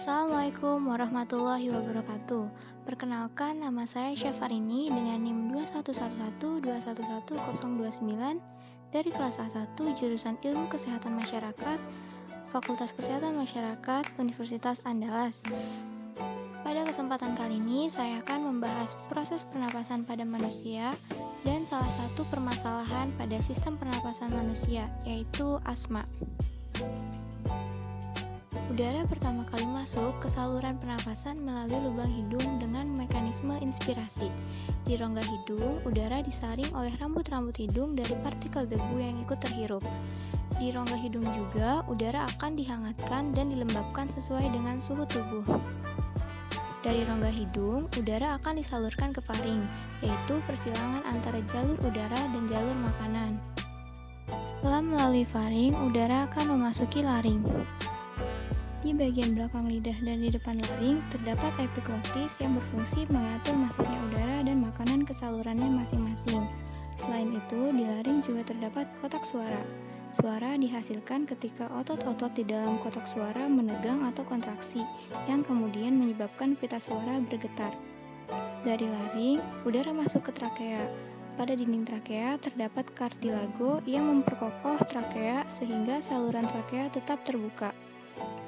Assalamualaikum warahmatullahi wabarakatuh. Perkenalkan, nama saya Syafarini dengan NIM 21112111029 dari kelas A1 jurusan Ilmu Kesehatan Masyarakat, Fakultas Kesehatan Masyarakat, Universitas Andalas. Pada kesempatan kali ini, saya akan membahas proses pernapasan pada manusia dan salah satu permasalahan pada sistem pernapasan manusia, yaitu asma. Udara pertama kali masuk ke saluran pernapasan melalui lubang hidung dengan mekanisme inspirasi. Di rongga hidung, udara disaring oleh rambut-rambut hidung dari partikel debu yang ikut terhirup. Di rongga hidung juga, udara akan dihangatkan dan dilembabkan sesuai dengan suhu tubuh. Dari rongga hidung, udara akan disalurkan ke faring, yaitu persilangan antara jalur udara dan jalur makanan. Setelah melalui faring, udara akan memasuki laring. Di bagian belakang lidah dan di depan laring, terdapat epiglotis yang berfungsi mengatur masuknya udara dan makanan ke salurannya masing-masing. Selain itu, di laring juga terdapat kotak suara. Suara dihasilkan ketika otot-otot di dalam kotak suara menegang atau kontraksi, yang kemudian menyebabkan pita suara bergetar. Dari laring, udara masuk ke trakea. Pada dinding trakea terdapat kartilago yang memperkokoh trakea sehingga saluran trakea tetap terbuka.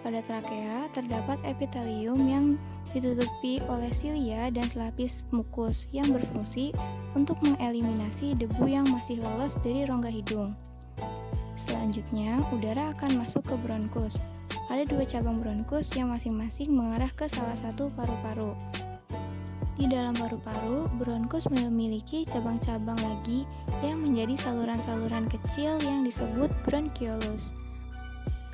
Pada trakea terdapat epitelium yang ditutupi oleh silia dan selapis mukus yang berfungsi untuk mengeliminasi debu yang masih lolos dari rongga hidung. Selanjutnya, udara akan masuk ke bronkus. Ada dua cabang bronkus yang masing-masing mengarah ke salah satu paru-paru. Di dalam paru-paru, bronkus memiliki cabang-cabang lagi yang menjadi saluran-saluran kecil yang disebut bronchiolus.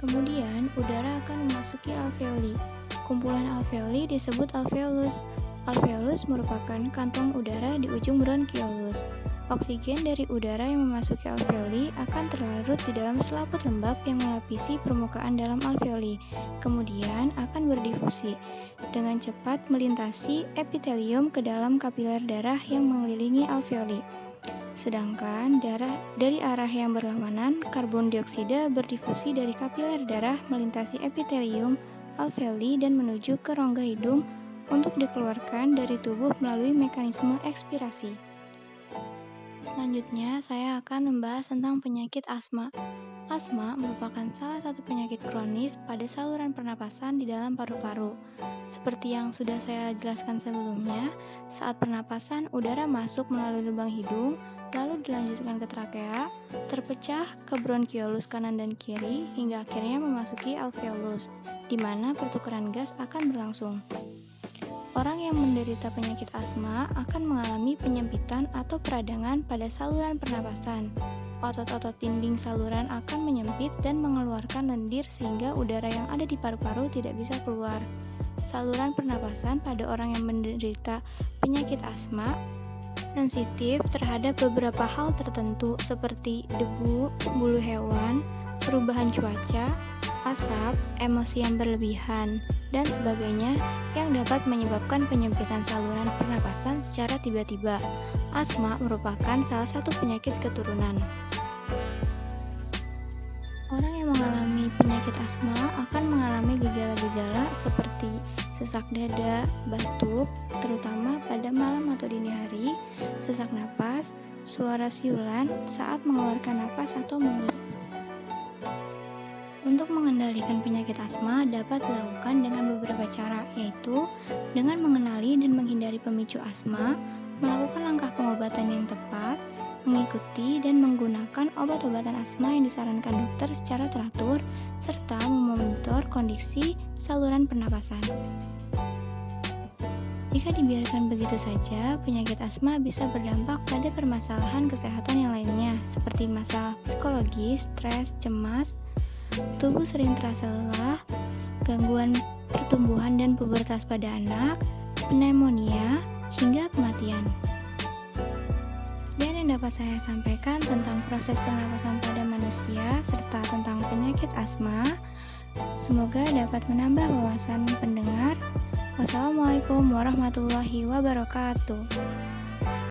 Kemudian, udara akan memasuki alveoli. Kumpulan alveoli disebut alveolus. Alveolus merupakan kantong udara di ujung bronchiolus. Oksigen dari udara yang memasuki alveoli akan terlarut di dalam selaput lembab yang melapisi permukaan dalam alveoli. Kemudian akan berdifusi dengan cepat melintasi epitelium ke dalam kapiler darah yang mengelilingi alveoli. Sedangkan darah dari arah yang berlawanan, karbon dioksida berdifusi dari kapiler darah melintasi epitelium alveoli dan menuju ke rongga hidung untuk dikeluarkan dari tubuh melalui mekanisme ekspirasi. Selanjutnya, saya akan membahas tentang penyakit asma. Asma merupakan salah satu penyakit kronis pada saluran pernapasan di dalam paru-paru. Seperti yang sudah saya jelaskan sebelumnya, saat pernapasan udara masuk melalui lubang hidung, lalu dilanjutkan ke trakea, terpecah ke bronchiolus kanan dan kiri, hingga akhirnya memasuki alveolus, di mana pertukaran gas akan berlangsung. Orang yang menderita penyakit asma akan mengalami penyempitan atau peradangan pada saluran pernapasan. Otot-otot dinding saluran akan menyempit dan mengeluarkan lendir sehingga udara yang ada di paru-paru tidak bisa keluar. Saluran pernapasan pada orang yang menderita penyakit asma sensitif terhadap beberapa hal tertentu seperti debu, bulu hewan, perubahan cuaca, asap, emosi yang berlebihan, dan sebagainya yang dapat menyebabkan penyempitan saluran pernapasan secara tiba-tiba. Asma merupakan salah satu penyakit keturunan. Orang yang mengalami penyakit asma akan mengalami gejala-gejala seperti sesak dada, batuk, terutama pada malam atau dini hari, sesak napas, suara siulan saat mengeluarkan napas atau mengiuk. Untuk mengendalikan penyakit asma dapat dilakukan dengan beberapa cara, yaitu dengan mengenali dan menghindari pemicu asma, melakukan langkah pengobatan yang tepat, mengikuti dan menggunakan obat-obatan asma yang disarankan dokter secara teratur, serta memonitor kondisi saluran pernapasan. Jika dibiarkan begitu saja, penyakit asma bisa berdampak pada permasalahan kesehatan yang lainnya, seperti masalah psikologis, stres, cemas, tubuh sering terasa lelah, gangguan pertumbuhan dan pubertas pada anak, pneumonia, hingga kematian. Dan yang dapat saya sampaikan tentang proses pernapasan pada manusia serta tentang penyakit asma, semoga dapat menambah wawasan pendengar. Wassalamualaikum warahmatullahi wabarakatuh.